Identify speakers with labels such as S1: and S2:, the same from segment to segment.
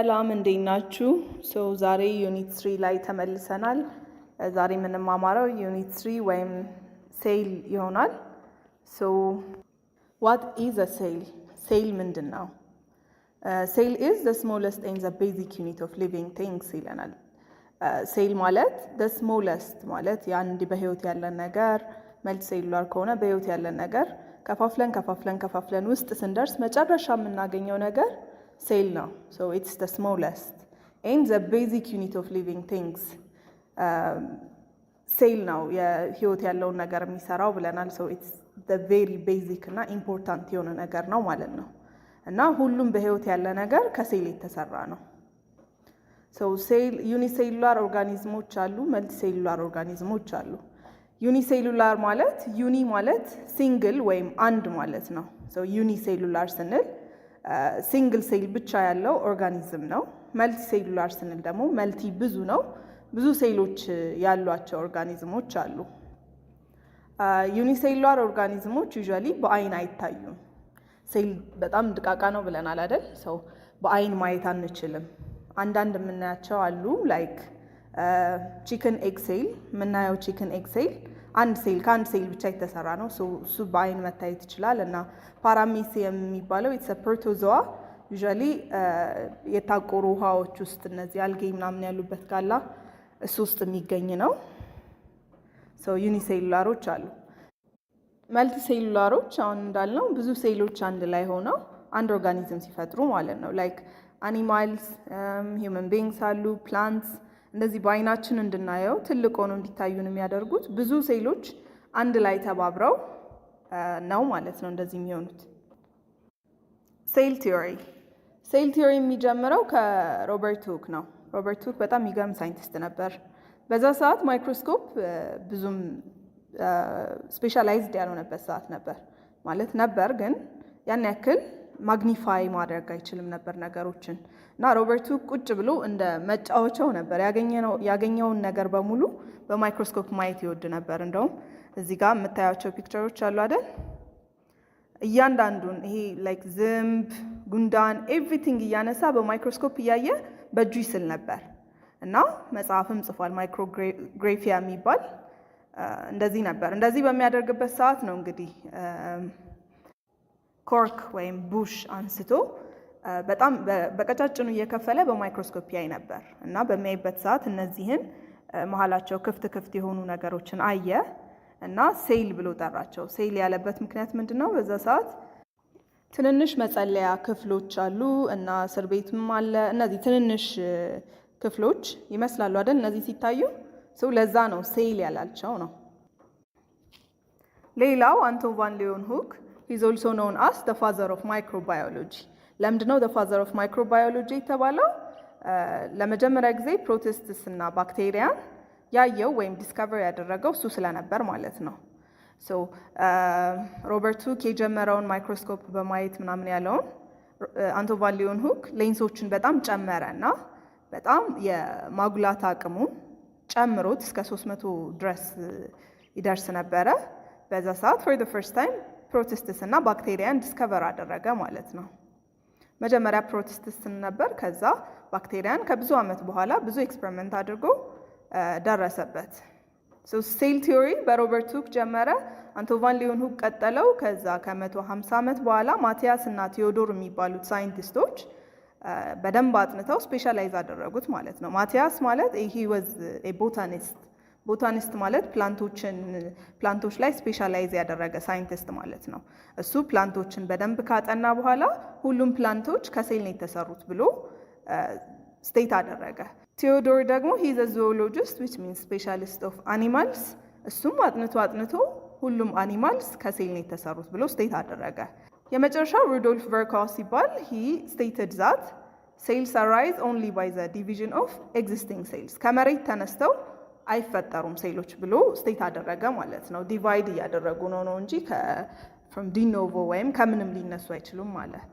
S1: ሰላም እንዴት ናችሁ? ዛሬ ዩኒት 3 ላይ ተመልሰናል። ዛሬ የምንማማረው ዩኒት 3 ወይም ሴል ይሆናል። what is a cell? ሴል ምንድን ነው? ሴል is the smallest and the basic unit of living things ይለናል። ሴል ማለት the smallest ማለት የአንድ በህይወት ያለን ነገር መልቲ ሴሉላር ከሆነ በህይወት ያለን ነገር ከፋፍለን ውስጥ ስንደርስ መጨረሻ የምናገኘው ነገር ሴል ነው። it's the smallest and the basic unit of living things. ሴል ነው የህይወት ያለውን ነገር የሚሰራው ብለናል። it's the very basic እና ኢምፖርታንት የሆነ ነገር ነው ማለት ነው። እና ሁሉም በህይወት ያለ ነገር ከሴል የተሰራ ነው። ሴል ዩኒሴሉላር ኦርጋኒዝሞች አሉ፣ መልቲ ሴሉላር ኦርጋኒዝሞች አሉ። ዩኒሴሉላር ማለት ዩኒ ማለት ሲንግል ወይም አንድ ማለት ነው። ዩኒሴሉላር ስንል ሲንግል ሴል ብቻ ያለው ኦርጋኒዝም ነው። መልቲ ሴሉላር ስንል ደግሞ መልቲ ብዙ ነው፣ ብዙ ሴሎች ያሏቸው ኦርጋኒዝሞች አሉ። ዩኒሴሉላር ኦርጋኒዝሞች ዩዥዋሊ በአይን አይታዩም። ሴል በጣም ድቃቃ ነው ብለናል አይደል? በአይን ማየት አንችልም። አንዳንድ የምናያቸው አሉ ላይክ ቺክን ኤግ ሴል። የምናየው ቺክን ኤግ ሴል ከአንድ ሴል ብቻ የተሰራ ነው። እሱ በአይን መታየት ይችላል። እና ፓራሜሲየም የሚባለው ኢትስ ፕሮቶዞዋ ዩዥዋሊ የታቆሩ ውሃዎች ውስጥ እነዚህ አልጌ ምናምን ያሉበት ጋላ እሱ ውስጥ የሚገኝ ነው። ዩኒሴሉላሮች አሉ። መልቲ ሴሉላሮች አሁን እንዳልነው ብዙ ሴሎች አንድ ላይ ሆነው አንድ ኦርጋኒዝም ሲፈጥሩ ማለት ነው። ላይክ አኒማልስ፣ ሂውመን ቢንግስ አሉ፣ ፕላንትስ። እንደዚህ በአይናችን እንድናየው ትልቅ ሆኖ እንዲታዩን የሚያደርጉት ብዙ ሴሎች አንድ ላይ ተባብረው ነው ማለት ነው እንደዚህ የሚሆኑት። ሴል ቲዮሪ የሚጀምረው ከሮበርት ሁክ ነው። ሮበርት ሁክ በጣም የሚገርም ሳይንቲስት ነበር። በዛ ሰዓት ማይክሮስኮፕ ብዙም ስፔሻላይዝድ ያልሆነበት ሰዓት ነበር ግን ያን ያክል ማግኒፋይ ማድረግ አይችልም ነበር ነገሮችን። እና ሮበርት ሁክ ቁጭ ብሎ እንደ መጫወቻው ነበር ያገኘውን ነገር በሙሉ በማይክሮስኮፕ ማየት ይወድ ነበር። እንደውም እዚህ ጋር የምታያቸው ፒክቸሮች አሉ አይደል? እያንዳንዱን ይሄ ላይክ ዝንብ፣ ጉንዳን ኤቭሪቲንግ እያነሳ በማይክሮስኮፕ እያየ በእጁ ይስል ነበር። እና መጽሐፍም ጽፏል፣ ማይክሮግራፊያ የሚባል እንደዚህ ነበር። እንደዚህ በሚያደርግበት ሰዓት ነው እንግዲህ ኮርክ ወይም ቡሽ አንስቶ በጣም በቀጫጭኑ እየከፈለ በማይክሮስኮፕ ያይ ነበር። እና በሚያይበት ሰዓት እነዚህን መሀላቸው ክፍት የሆኑ ነገሮችን አየ እና ሴል ብሎ ጠራቸው። ሴል ያለበት ምክንያት ምንድን ነው? በዛ ሰዓት ትንንሽ መጸለያ ክፍሎች አሉ እና እስር ቤትም አለ። እነዚህ ትንንሽ ክፍሎች ይመስላሉ አይደል? እነዚህ ሲታዩ ለዛ ነው ሴል ያላቸው ነው። ሌላው አንቶን ቫን ሊዮን ሁክ is also known as the father of microbiology. ለምንድነው the father of microbiology የተባለው? ለመጀመሪያ ጊዜ ፕሮቲስትስ እና ባክቴሪያን ያየው ወይም ዲስከቨር ያደረገው እሱ ስለነበር ማለት ነው። ሮበርት ሁክ የጀመረውን ማይክሮስኮፕ በማየት ምናምን ያለውን አንቶን ቫን ሊዮን ሁክ ሌንሶችን በጣም ጨመረ እና በጣም የማጉላት አቅሙን ጨምሮት እስከ 300 ድረስ ይደርስ ነበረ። በዛ ሰዓት for the first time ፕሮቲስትስ እና ባክቴሪያን ዲስከቨር አደረገ ማለት ነው። መጀመሪያ ፕሮቲስትስን ነበር፣ ከዛ ባክቴሪያን ከብዙ ዓመት በኋላ ብዙ ኤክስፐሪመንት አድርጎ ደረሰበት። ሴል ቲዮሪ በሮበርት ሁክ ጀመረ። አንቶን ቫን ሊዮን ሁክ ቀጠለው። ከዛ ከ150 ዓመት በኋላ ማቲያስ እና ቴዎዶር የሚባሉት ሳይንቲስቶች በደንብ አጥንተው ስፔሻላይዝ አደረጉት ማለት ነው። ማቲያስ ማለት he was a ቦታኒስት ማለት ፕላንቶች ላይ ስፔሻላይዝ ያደረገ ሳይንቲስት ማለት ነው። እሱ ፕላንቶችን በደንብ ካጠና በኋላ ሁሉም ፕላንቶች ከሴል ነው የተሰሩት ብሎ ስቴት አደረገ። ቴዎዶር ደግሞ he is a zoologist which means specialist of animals። እሱም አጥንቶ ሁሉም አኒማልስ ከሴል ነው የተሰሩት ብሎ ስቴት አደረገ። የመጨረሻው ሩዶልፍ ቨርካው ሲባል he stated that cells arise only by the division of existing cells። ከመሬት ተነስተው አይፈጠሩም ሴሎች ብሎ ስቴት አደረገ ማለት ነው። ዲቫይድ እያደረጉ ነው እንጂ from de novo ወይም ከምንም ሊነሱ አይችሉም ማለት።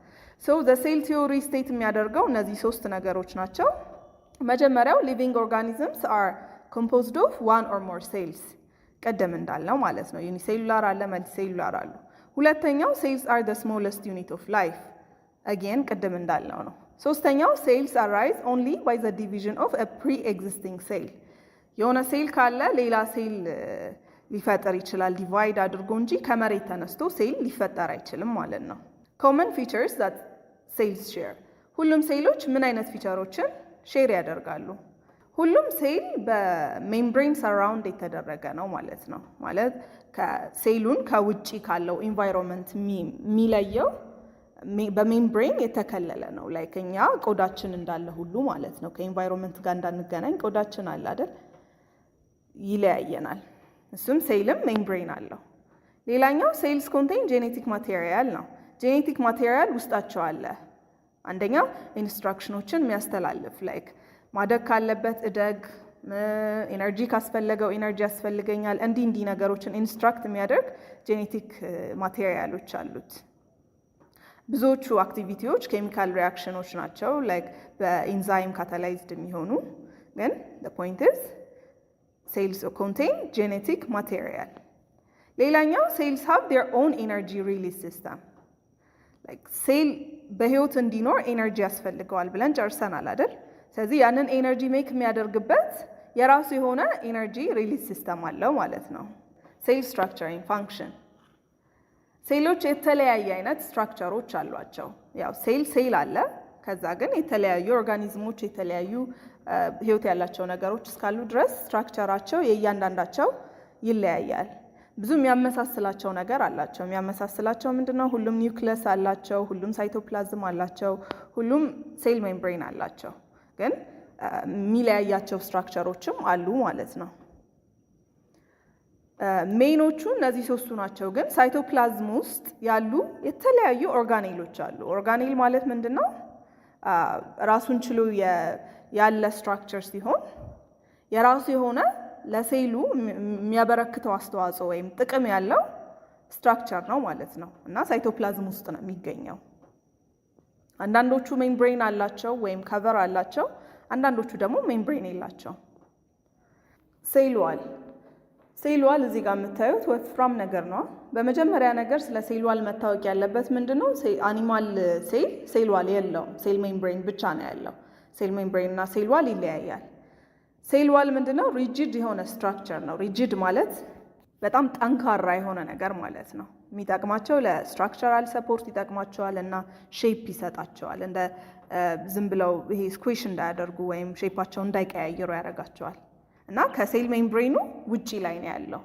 S1: the cell theory ስቴት የሚያደርገው እነዚህ ሶስት ነገሮች ናቸው። መጀመሪያው living organisms are composed of one or more cells። ቀደም እንዳልነው ማለት ነው። ዩኒሴሉላር አለ፣ መልቲሴሉላር አሉ። ሁለተኛው cells are the smallest unit of life። again ቅድም እንዳልነው ነው። ሶስተኛው ሴልስ አራይዝ ኦንሊ ባይ ዘ ዲቪዥን ኦፍ አ ፕሪ ኤግዚስቲንግ ሴል። የሆነ ሴል ካለ ሌላ ሴል ሊፈጠር ይችላል ዲቫይድ አድርጎ እንጂ ከመሬት ተነስቶ ሴል ሊፈጠር አይችልም ማለት ነው። ኮመን ፊቸርስ ዛት ሴልስ ሼር። ሁሉም ሴሎች ምን አይነት ፊቸሮችን ሼር ያደርጋሉ? ሁሉም ሴል በሜምብሬን ሰራውንድ የተደረገ ነው ማለት ነው። ማለት ሴሉን ከውጪ ካለው ኢንቫይሮንመንት የሚለየው በሜምብሬን የተከለለ ነው። ላይክ እኛ ቆዳችን እንዳለ ሁሉ ማለት ነው። ከኢንቫይሮንመንት ጋር እንዳንገናኝ ቆዳችን አለ አይደል? ይለያየናል። እሱም ሴልም ሜምብሬን አለው። ሌላኛው ሴልስ ኮንቴን ጄኔቲክ ማቴሪያል ነው። ጄኔቲክ ማቴሪያል ውስጣቸው አለ። አንደኛ ኢንስትራክሽኖችን የሚያስተላልፍ ላይክ ማደግ ካለበት እደግ፣ ኤነርጂ ካስፈለገው ኤነርጂ ያስፈልገኛል፣ እንዲህ ነገሮችን ኢንስትራክት የሚያደርግ ጄኔቲክ ማቴሪያሎች አሉት። ብዙዎቹ አክቲቪቲዎች ኬሚካል ሪያክሽኖች ናቸው ላይክ በኢንዛይም ካታላይዝድ የሚሆኑ ግን the point is cells contain genetic material። ሌላኛው cells have their own energy release system። like ሴል በህይወት እንዲኖር ኤነርጂ ያስፈልገዋል ብለን ጨርሰናል አይደል? ስለዚህ ያንን ኤነርጂ ሜክ የሚያደርግበት የራሱ የሆነ ኤነርጂ ሪሊዝ ሲስተም አለው ማለት ነው። ሴል ስትራክቸር ኤንድ ፋንክሽን። ሴሎች የተለያየ አይነት ስትራክቸሮች አሏቸው። ያው ሴል አለ። ከዛ ግን የተለያዩ ኦርጋኒዝሞች የተለያዩ ህይወት ያላቸው ነገሮች እስካሉ ድረስ ስትራክቸራቸው የእያንዳንዳቸው ይለያያል። ብዙ የሚያመሳስላቸው ነገር አላቸው። የሚያመሳስላቸው ምንድነው? ሁሉም ኒውክለስ አላቸው፣ ሁሉም ሳይቶፕላዝም አላቸው፣ ሁሉም ሴል ሜምብሬን አላቸው። ግን የሚለያያቸው ስትራክቸሮችም አሉ ማለት ነው። ሜይኖቹ እነዚህ ሶስቱ ናቸው። ግን ሳይቶፕላዝም ውስጥ ያሉ የተለያዩ ኦርጋኔሎች አሉ። ኦርጋኔል ማለት ምንድነው? ራሱን ችሎ ያለ ስትራክቸር ሲሆን የራሱ የሆነ ለሴሉ የሚያበረክተው አስተዋጽኦ ወይም ጥቅም ያለው ስትራክቸር ነው ማለት ነው። እና ሳይቶፕላዝም ውስጥ ነው የሚገኘው። አንዳንዶቹ ሜምብሬን አላቸው ወይም ከቨር አላቸው፣ አንዳንዶቹ ደግሞ ሜምብሬን የላቸው። ሴል ዋል እዚህ ጋር የምታዩት ወፍራም ነገር ነው። በመጀመሪያ ነገር ስለ ሴል ዋል መታወቅ ያለበት ምንድነው? አኒማል ሴል ዋል የለውም። ሴል ሜምብሬን ብቻ ነው ያለው። ሴል ሜምብሬን እና ሴል ዋል ይለያያል። ሴል ዋል ምንድነው? ሪጂድ የሆነ ስትራክቸር ነው። ሪጂድ ማለት በጣም ጠንካራ የሆነ ነገር ማለት ነው። የሚጠቅማቸው ለስትራክቸራል ሰፖርት ይጠቅማቸዋል እና ሼፕ ይሰጣቸዋል። እንደ ዝም ብለው ይሄ ስኩዊሽ እንዳያደርጉ ወይም ሼፓቸው እንዳይቀያየሩ ያደርጋቸዋል። እና ከሴል ሜምብሬኑ ውጪ ላይ ነው ያለው።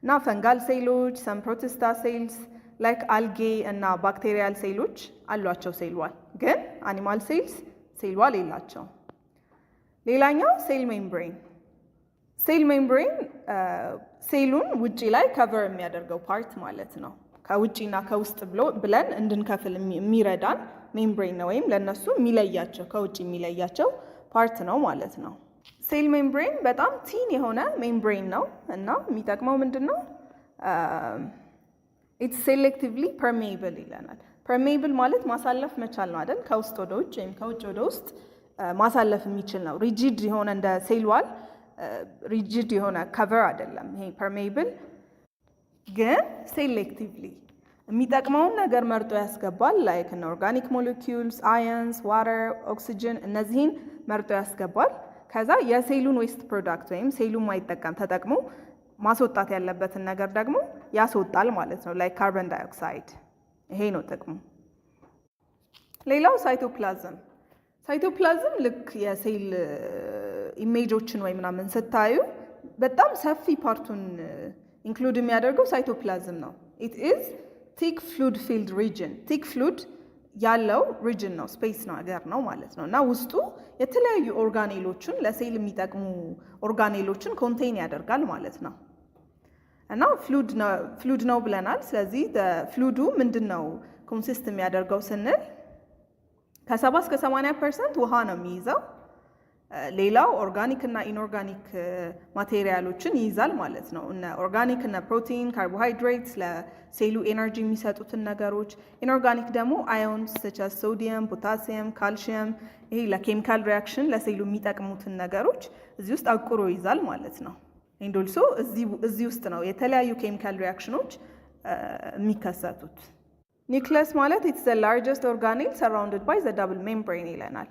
S1: እና ፈንጋል ሴሎች፣ ሰም ፕሮቲስታ ሴልስ ላይክ አልጌ እና ባክቴሪያል ሴሎች አሏቸው ሴል ዋል። ግን አኒማል ሴልስ ሴል ዋል የላቸው። ሌላኛው ሴል ሜምብሬን። ሴል ሜምብሬን ሴሉን ውጪ ላይ ከቨር የሚያደርገው ፓርት ማለት ነው። ከውጪና ከውስጥ ብለን እንድንከፍል የሚረዳን ሜምብሬን ነው፣ ወይም ለነሱ የሚለያቸው ከውጪ የሚለያቸው ፓርት ነው ማለት ነው። ሴል ሜምብሬን በጣም ቲን የሆነ ሜምብሬን ነው እና የሚጠቅመው ምንድነው? ኢትስ ሴሌክቲቭሊ ፐርሜብል ይለናል። ፐርሜብል ማለት ማሳለፍ መቻል ነው አይደል? ከውስጥ ወደ ውጭ ወይም ከውጭ ወደ ውስጥ ማሳለፍ የሚችል ነው። ሪጂድ የሆነ እንደ ሴል ዋል ሪጂድ የሆነ ከቨር አይደለም። ይሄ ፐርሜብል ግን ሴሌክቲቭሊ የሚጠቅመውን ነገር መርጦ ያስገባል። ላይክ እነ ኦርጋኒክ ሞለኪውልስ፣ አየንስ፣ ዋተር፣ ኦክሲጅን እነዚህን መርጦ ያስገባል። ከዛ የሴሉን ዌስት ፕሮዳክት ወይም ሴሉን ማይጠቀም ተጠቅሞ ማስወጣት ያለበትን ነገር ደግሞ ያስወጣል ማለት ነው። ላይክ ካርበን ዳይኦክሳይድ። ይሄ ነው ጥቅሙ። ሌላው ሳይቶፕላዝም ልክ የሴል ኢሜጆችን ወይ ምናምን ስታዩ በጣም ሰፊ ፓርቱን ኢንክሉድ የሚያደርገው ሳይቶፕላዝም ነው። ኢት ኢዝ ቲክ ፍሉድ ፊልድ ሪጅን። ቲክ ፍሉድ ያለው ሪጅን ነው፣ ስፔስ ነገር ነው ማለት ነው። እና ውስጡ የተለያዩ ኦርጋኔሎችን ለሴል የሚጠቅሙ ኦርጋኔሎችን ኮንቴን ያደርጋል ማለት ነው። እና ፍሉድ ነው ብለናል። ስለዚህ ፍሉዱ ምንድን ነው ኮንሲስት የሚያደርገው ስንል ከ70 እስከ 80% ውሃ ነው የሚይዘው። ሌላው ኦርጋኒክ እና ኢንኦርጋኒክ ማቴሪያሎችን ይይዛል ማለት ነው። እነ ኦርጋኒክ እነ ፕሮቲን፣ ካርቦሃይድሬትስ ለሴሉ ኤነርጂ የሚሰጡትን ነገሮች፣ ኢንኦርጋኒክ ደግሞ አዮንስ ሰቻስ ሶዲየም፣ ፖታሲየም፣ ካልሽየም ይሄ ለኬሚካል ሪያክሽን ለሴሉ የሚጠቅሙትን ነገሮች እዚህ ውስጥ አቁሮ ይይዛል ማለት ነው። ኢንዶልሶ እዚህ ውስጥ ነው የተለያዩ ኬሚካል ሪያክሽኖች የሚከሰቱት። ኒውክለስ ማለት ኢትስ ዘ ላርጀስት ኦርጋኔል ሰራውንድድ ባይ ዘ ዳብል ሜምብሬን ይለናል።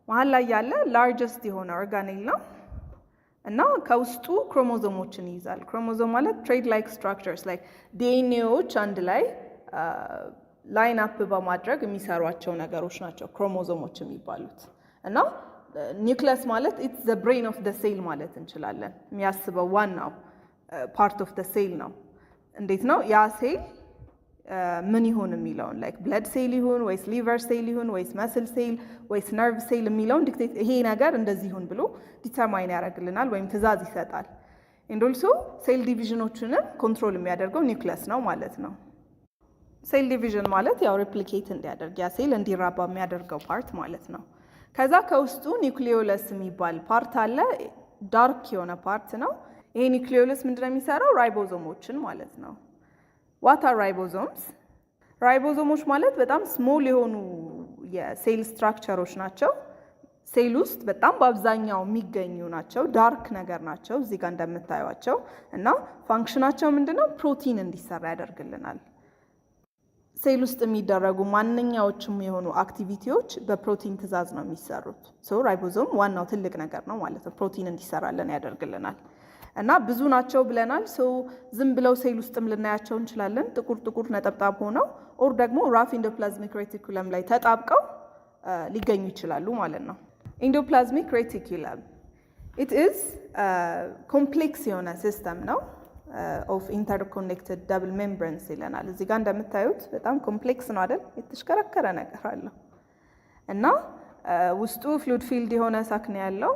S1: መሀል ላይ ያለ ላርጀስት የሆነ ኦርጋኔል ነው እና ከውስጡ ክሮሞዞሞችን ይይዛል። ክሮሞዞም ማለት ትሬድ ላይክ ስትራክቸርስ ላይክ ዲኤንኤዎች አንድ ላይ ላይን አፕ በማድረግ የሚሰሯቸው ነገሮች ናቸው ክሮሞዞሞች የሚባሉት። እና ኒውክለስ ማለት ኢትስ ዘ ብሬን ኦፍ ዘ ሴል ማለት እንችላለን። የሚያስበው ዋናው ፓርት ኦፍ ዘ ሴል ነው። እንዴት ነው ያ ሴል ምን ይሁን የሚለውን ላይክ ብለድ ሴል ይሁን ወይስ ሊቨር ሴል ይሁን ወይስ መስል ሴል ወይስ ነርቭ ሴል የሚለውን ዲክቴት ይሄ ነገር እንደዚህ ይሁን ብሎ ዲተርማይን ያደርግልናል ወይም ትዕዛዝ ይሰጣል። ኤንድ ኦልሶ ሴል ዲቪዥኖችንም ኮንትሮል የሚያደርገው ኒውክለስ ነው ማለት ነው። ሴል ዲቪዥን ማለት ያው ሬፕሊኬት እንዲያደርግ ያ ሴል እንዲራባ የሚያደርገው ፓርት ማለት ነው። ከዛ ከውስጡ ኒውክሊዮለስ የሚባል ፓርት አለ። ዳርክ የሆነ ፓርት ነው። ይሄ ኒውክሊዮለስ ምንድነው የሚሰራው? ራይቦዞሞችን ማለት ነው። ዋት አር ራይቦዞምስ? ራይቦዞሞች ማለት በጣም ስሞል የሆኑ የሴል ስትራክቸሮች ናቸው። ሴል ውስጥ በጣም በአብዛኛው የሚገኙ ናቸው። ዳርክ ነገር ናቸው እዚህ ጋር እንደምታዩቸው እና ፋንክሽናቸው ምንድነው? ፕሮቲን እንዲሰራ ያደርግልናል። ሴል ውስጥ የሚደረጉ ማንኛዎችም የሆኑ አክቲቪቲዎች በፕሮቲን ትዕዛዝ ነው የሚሰሩት። ሶ ራይቦዞም ዋናው ትልቅ ነገር ነው ማለት ነው። ፕሮቲን እንዲሰራለን ያደርግልናል። እና ብዙ ናቸው ብለናል። ሶ ዝም ብለው ሴል ውስጥም ልናያቸው እንችላለን፣ ጥቁር ጥቁር ነጠብጣብ ሆነው ኦር ደግሞ ራፍ ኢንዶፕላዝሚክ ሬቲኩለም ላይ ተጣብቀው ሊገኙ ይችላሉ ማለት ነው። ኢንዶፕላዝሚክ ሬቲኩለም ኢት ኢዝ ኮምፕሌክስ የሆነ ሲስተም ነው ኦፍ ኢንተርኮኔክትድ ደብል ሜምብሬንስ ይለናል። እዚህ ጋር እንደምታዩት በጣም ኮምፕሌክስ ነው አይደል? የተሽከረከረ ነገር አለው እና ውስጡ ፍሉድ ፊልድ የሆነ ሳክ ነው ያለው።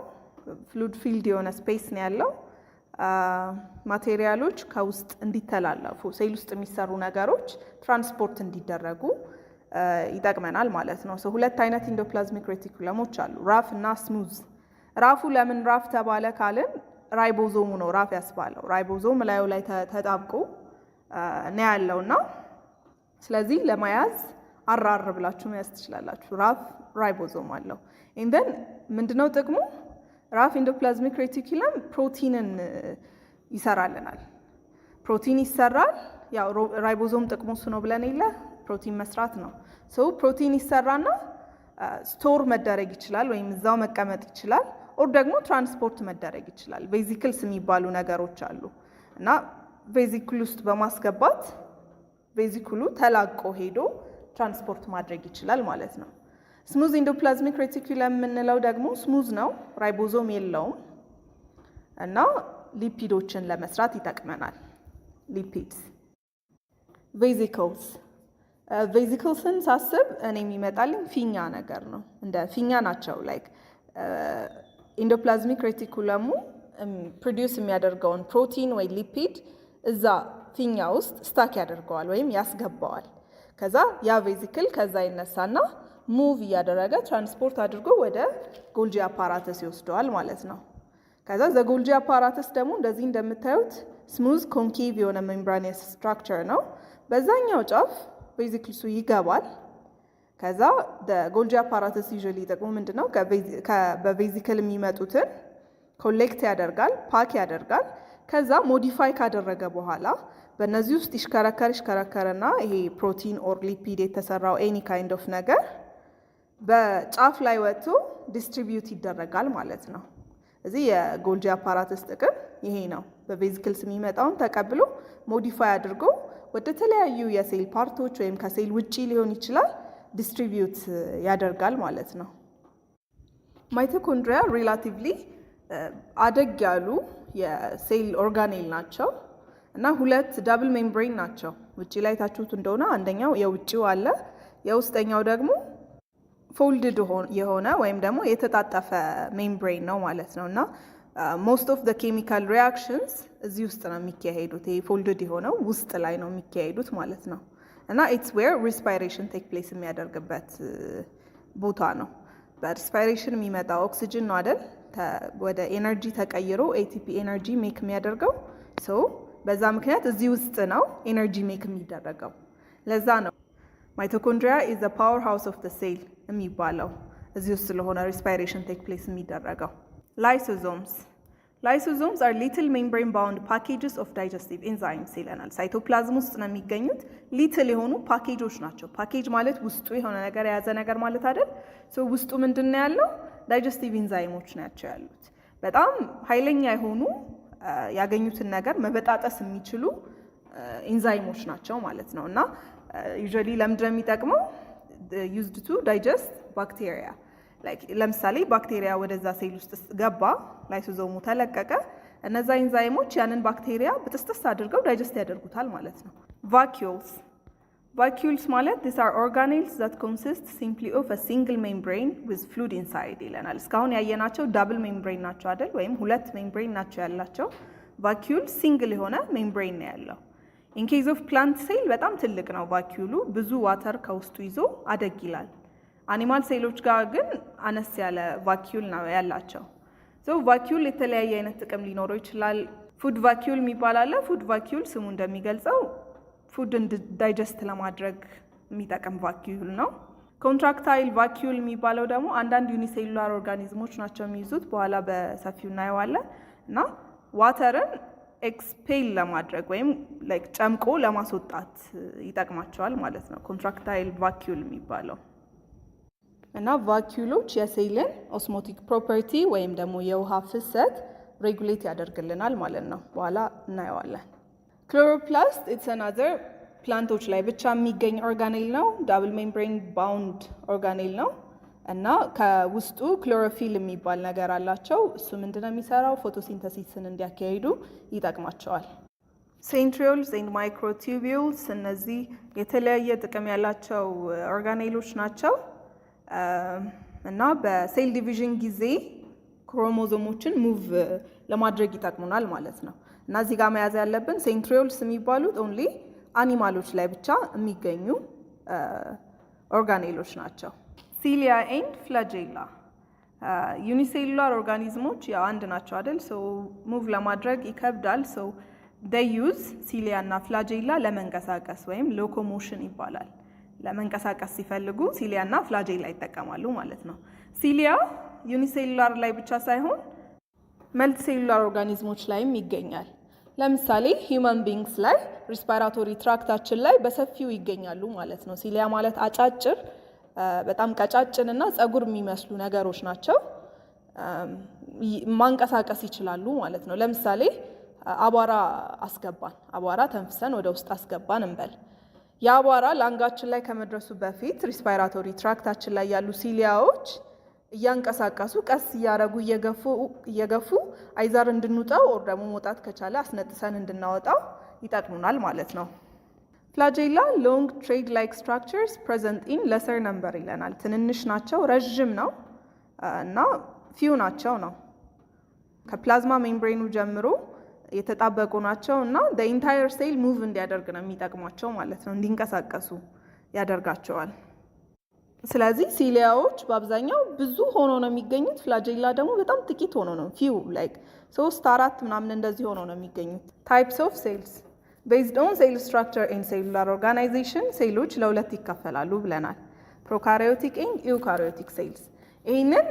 S1: ፍሉድ ፊልድ የሆነ ስፔስ ነው ያለው። ማቴሪያሎች ከውስጥ እንዲተላለፉ ሴል ውስጥ የሚሰሩ ነገሮች ትራንስፖርት እንዲደረጉ ይጠቅመናል ማለት ነው። ሁለት አይነት ኢንዶፕላዝሚክ ሬቲኩለሞች አሉ፣ ራፍ እና ስሙዝ። ራፉ ለምን ራፍ ተባለ ካልን ራይቦዞሙ ነው ራፍ ያስባለው። ራይቦዞም ላዩ ላይ ተጣብቆ ነው ያለውና ስለዚህ ለመያዝ አራር ብላችሁ መያዝ ትችላላችሁ። ራፍ ራይቦዞም አለው። ኢንደን ምንድነው ጥቅሙ? ራፍ ኢንዶፕላዝሚክ ሬቲኩለም ፕሮቲንን ይሰራልናል። ፕሮቲን ይሰራል። ያው ራይቦዞም ጥቅሙ እሱ ነው ብለን የለ ፕሮቲን መስራት ነው። ፕሮቲን ይሰራና ስቶር መደረግ ይችላል ወይም እዛው መቀመጥ ይችላል። ኦር ደግሞ ትራንስፖርት መደረግ ይችላል። ቬዚክልስ የሚባሉ ነገሮች አሉ እና ቬዚክል ውስጥ በማስገባት ቬዚክሉ ተላቆ ሄዶ ትራንስፖርት ማድረግ ይችላል ማለት ነው። ስሙዝ ኢንዶፕላዝሚክ ሬቲኩለም የምንለው ደግሞ ስሙዝ ነው፣ ራይቦዞም የለውም እና ሊፒዶችን ለመስራት ይጠቅመናል። ሊፒድስ። ቬዚክልስ ቬዚክልስን ሳስብ እኔ የሚመጣልኝ ፊኛ ነገር ነው። እንደ ፊኛ ናቸው። ላይክ ኢንዶፕላዝሚክ ሬቲኩለሙ ፕሮዲውስ የሚያደርገውን ፕሮቲን ወይ ሊፒድ እዛ ፊኛ ውስጥ ስታክ ያደርገዋል ወይም ያስገባዋል። ከዛ ያ ቬዚክል ከዛ ይነሳና ሙቭ እያደረገ ትራንስፖርት አድርጎ ወደ ጎልጂ አፓራተስ ይወስደዋል ማለት ነው። ከዛ ዘጎልጂ አፓራተስ ደግሞ እንደዚህ እንደምታዩት ስሙዝ ኮንኬቭ የሆነ ሜምብራኒየስ ስትራክቸር ነው። በዛኛው ጫፍ ቬዚክልሱ ይገባል። ከዛ ጎልጂ አፓራተስ ዩዥዋሊ ጥቅሙ ምንድነው? በቬዚክል የሚመጡትን ኮሌክት ያደርጋል፣ ፓክ ያደርጋል። ከዛ ሞዲፋይ ካደረገ በኋላ በእነዚህ ውስጥ ይሽከረከርና ይሄ ፕሮቲን ኦር ሊፒድ የተሰራው ኤኒ ካይንድ ኦፍ ነገር በጫፍ ላይ ወጥቶ ዲስትሪቢዩት ይደረጋል ማለት ነው። እዚህ የጎልጂ አፓራተስ ጥቅም ይሄ ነው። በቬዚክልስ የሚመጣውን ተቀብሎ ሞዲፋይ አድርጎ ወደ ተለያዩ የሴል ፓርቶች ወይም ከሴል ውጪ ሊሆን ይችላል ዲስትሪቢዩት ያደርጋል ማለት ነው። ማይቶኮንድሪያ ሪላቲቭሊ አደግ ያሉ የሴል ኦርጋኔል ናቸው እና ሁለት ዳብል ሜምብሬን ናቸው። ውጪ ላይ ታችሁት እንደሆነ አንደኛው የውጪው አለ፣ የውስጠኛው ደግሞ ፎልድድ የሆነ ወይም ደግሞ የተጣጠፈ ሜምብሬን ነው ማለት ነው። እና ሞስት ኦፍ ዘ ኬሚካል ሪያክሽንስ እዚህ ውስጥ ነው የሚካሄዱት። ይሄ ፎልድድ የሆነው ውስጥ ላይ ነው የሚካሄዱት ማለት ነው። እና ኢትስ ዌር ሪስፓይሬሽን ቴክ ፕሌስ የሚያደርግበት ቦታ ነው። በሪስፓይሬሽን የሚመጣ ኦክሲጅን ነው አይደል ወደ ኤነርጂ ተቀይሮ ኤቲፒ ኤነርጂ ሜክ የሚያደርገው። በዛ ምክንያት እዚህ ውስጥ ነው ኤነርጂ ሜክ የሚደረገው። ለዛ ነው ማይቶኮንድሪያ ኢዝ ዘ ፓወር ሃውስ ኦፍ ዘ ሴል የሚባለው እዚህ ውስጥ ስለሆነ ሪስፓይሬሽን ቴክ ፕሌስ የሚደረገው። ላይሶዞምስ ላይሶዞምስ አር ሊትል ሜምብሬን ባውንድ ፓኬጅስ ኦፍ ዳይጀስቲቭ ኤንዛይምስ ይለናል። ሳይቶፕላዝም ውስጥ ነው የሚገኙት። ሊትል የሆኑ ፓኬጆች ናቸው። ፓኬጅ ማለት ውስጡ የሆነ ነገር የያዘ ነገር ማለት አይደል? ውስጡ ምንድን ነው ያለው? ዳይጀስቲቭ ኤንዛይሞች ናቸው ያሉት። በጣም ኃይለኛ የሆኑ ያገኙትን ነገር መበጣጠስ የሚችሉ ኤንዛይሞች ናቸው ማለት ነው። እና ዩዥዋሊ ለምንድን ነው የሚጠቅመው? ዩዝድ ቱ ዳይጀስት ባክቴሪያ። ለምሳሌ ባክቴሪያ ወደዛ ሴል ውስጥ ገባ፣ ላይሶዞሙ ተለቀቀ፣ እነዛ ኤንዛይሞች ያንን ባክቴሪያ ብጥስጥስ አድርገው ዳይጀስት ያደርጉታል ማለት ነው። ቫኪዩልስ ማለት these are organelles that consist simply of a single membrane with fluid inside ይለናል። እስካሁን ያየናቸው ዳብል ሜምብሬን ናቸው አይደል? ወይም ሁለት ሜምብሬን ናቸው ያላቸው። ቫኪዩል ሲንግል የሆነ ሜምብሬን ነው ያለው። ኢን ኬዝ ኦፍ ፕላንት ሴል በጣም ትልቅ ነው ቫኪዩሉ፣ ብዙ ዋተር ከውስጡ ይዞ አደግ ይላል። አኒማል ሴሎች ጋር ግን አነስ ያለ ቫኪዩል ነው ያላቸው። ቫኪዩል የተለያየ አይነት ጥቅም ሊኖረው ይችላል። ፉድ ቫኪዩል የሚባል አለ። ፉድ ቫኪዩል ስሙ እንደሚገልጸው ፉድን ዳይጀስት ለማድረግ የሚጠቅም ቫኪዩል ነው። ኮንትራክታይል ቫኪዩል የሚባለው ደግሞ አንዳንድ ዩኒሴሉላር ኦርጋኒዝሞች ናቸው የሚይዙት፣ በኋላ በሰፊው እናየዋለን። እና ዋተርን ኤክስፔል ለማድረግ ወይም ጨምቆ ለማስወጣት ይጠቅማቸዋል ማለት ነው ኮንትራክታይል ቫኪዩል የሚባለው። እና ቫኪዩሎች የሴልን ኦስሞቲክ ፕሮፐርቲ ወይም ደግሞ የውሃ ፍሰት ሬጉሌት ያደርግልናል ማለት ነው። በኋላ እናየዋለን። ክሎሮፕላስት ኢትስ አናዘር ፕላንቶች ላይ ብቻ የሚገኝ ኦርጋኔል ነው። ዳብል ሜምብሬን ባውንድ ኦርጋኔል ነው እና ከውስጡ ክሎሮፊል የሚባል ነገር አላቸው። እሱ ምንድነው የሚሰራው? ፎቶሲንተሲስን እንዲያካሂዱ ይጠቅማቸዋል። ሴንትሪዮልስ ኤንድ ማይክሮቲዩቢዩልስ እነዚህ የተለያየ ጥቅም ያላቸው ኦርጋኔሎች ናቸው እና በሴል ዲቪዥን ጊዜ ክሮሞዞሞችን ሙቭ ለማድረግ ይጠቅሙናል ማለት ነው። እና እዚህ ጋር መያዝ ያለብን ሴንትሪዮልስ የሚባሉት ኦንሊ አኒማሎች ላይ ብቻ የሚገኙ ኦርጋኔሎች ናቸው። ሲሊያ ኤንድ ፍላጄላ ዩኒሴሉላር ኦርጋኒዝሞች ያው አንድ ናቸው አይደል? ሙቭ ለማድረግ ይከብዳል። they use ሲሊያ እና ፍላጄላ ለመንቀሳቀስ ወይም ሎኮሞሽን ይባላል። ለመንቀሳቀስ ሲፈልጉ ሲሊያ እና ፍላጄላ ይጠቀማሉ ማለት ነው። ሲሊያ ዩኒሴሉላር ላይ ብቻ ሳይሆን መልቲሴሉላር ኦርጋኒዝሞች ላይም ይገኛል። ለምሳሌ ሂውማን ቢንግስ ላይ ሪስፓይራቶሪ ትራክታችን ላይ በሰፊው ይገኛሉ ማለት ነው። ሲሊያ ማለት አጫጭር በጣም ቀጫጭንና ጸጉር የሚመስሉ ነገሮች ናቸው። ማንቀሳቀስ ይችላሉ ማለት ነው። ለምሳሌ አቧራ አስገባን፣ አቧራ ተንፍሰን ወደ ውስጥ አስገባን እንበል። የአቧራ ላንጋችን ላይ ከመድረሱ በፊት ሪስፓይራቶሪ ትራክታችን ላይ ያሉ ሲሊያዎች እያንቀሳቀሱ ቀስ እያረጉ እየገፉ አይዛር እንድንውጣው ወር ደግሞ መውጣት ከቻለ አስነጥሰን እንድናወጣው ይጠቅሙናል ማለት ነው። ፍላጄላ ሎንግ ትሬድ ላይክ ስትራክቸርስ ፕሬዘንት ኢን ለሰር ነምበር ይለናል። ትንንሽ ናቸው፣ ረዥም ነው እና ፊው ናቸው ነው። ከፕላዝማ ሜምብሬኑ ጀምሮ የተጣበቁ ናቸው እና the entire cell move እንዲያደርግ ነው የሚጠቅሟቸው ማለት ነው። እንዲንቀሳቀሱ ያደርጋቸዋል። ስለዚህ ሲሊያዎች በአብዛኛው ብዙ ሆኖ ነው የሚገኙት። ፍላጄላ ደግሞ በጣም ጥቂት ሆኖ ነው ፊው ላይክ 3-4 ምናምን እንደዚህ ሆኖ ነው የሚገኙት። ታይፕስ ኦፍ ሴልስ ቤዝድ ኦን ሴል ስትራክቸር ኤንድ ሴሉላር ኦርጋናይዜሽን ሴሎች ለሁለት ይከፈላሉ ብለናል። ፕሮካሪዮቲክ ኤንድ ዩካሪዮቲክ ሴልስ። ይህንን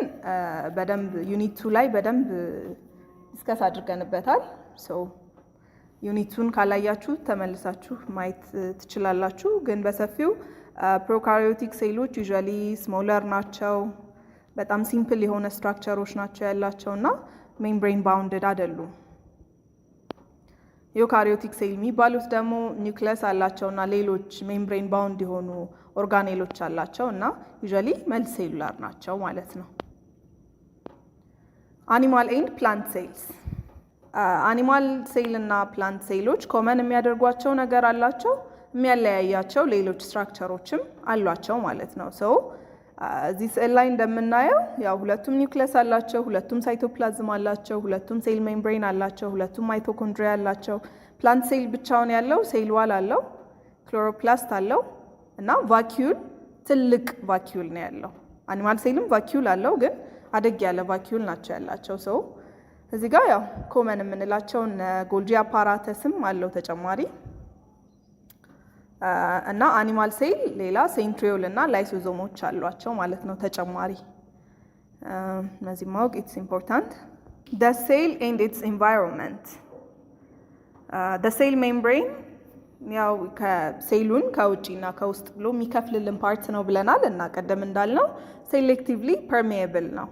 S1: በደንብ ዩኒቱ ላይ በደንብ ዲስከስ አድርገንበታል። ዩኒቱን ካላያችሁ ተመልሳችሁ ማየት ትችላላችሁ። ግን በሰፊው ፕሮካሪዮቲክ ሴሎች ዩዥዋሊ ስሞለር ናቸው፣ በጣም ሲምፕል የሆነ ስትራክቸሮች ናቸው ያላቸው እና ሜምብሬን ባውንድድ አይደሉም። ዩካሪዮቲክ ሴል የሚባሉት ደግሞ ኒውክለስ አላቸው እና ሌሎች ሜምብሬን ባውንድ የሆኑ ኦርጋኔሎች አላቸው እና ዩዥዋሊ መልቲ ሴሉላር ናቸው ማለት ነው። አኒማል ኤንድ ፕላንት ሴልስ። አኒማል ሴል እና ፕላንት ሴሎች ኮመን የሚያደርጓቸው ነገር አላቸው፣ የሚያለያያቸው ሌሎች ስትራክቸሮችም አሏቸው ማለት ነው። እዚህ ስዕል ላይ እንደምናየው ያው ሁለቱም ኒውክለስ አላቸው፣ ሁለቱም ሳይቶፕላዝም አላቸው፣ ሁለቱም ሴል ሜምብሬን አላቸው፣ ሁለቱም ማይቶኮንድሪያ አላቸው። ፕላንት ሴል ብቻውን ያለው ሴል ዋል አለው፣ ክሎሮፕላስት አለው እና ቫኪዩል ትልቅ ቫኪዩል ነው ያለው። አኒማል ሴልም ቫኪዩል አለው፣ ግን አደግ ያለ ቫኪዩል ናቸው ያላቸው። እዚህ ጋር ያው ኮመን የምንላቸውን ጎልጂ አፓራተስም አለው ተጨማሪ እና አኒማል ሴል ሌላ ሴንትሪዮል እና ላይሶዞሞች አሏቸው ማለት ነው ተጨማሪ። እነዚህ ማወቅ ኢትስ ኢምፖርታንት። the cell and its environment. The cell membrane ያው ከሴሉን ከውጪና ከውስጥ ብሎ የሚከፍልልን ፓርት ነው ብለናል እና ቀደም እንዳልነው ሴሌክቲቭሊ ፐርሜየብል ነው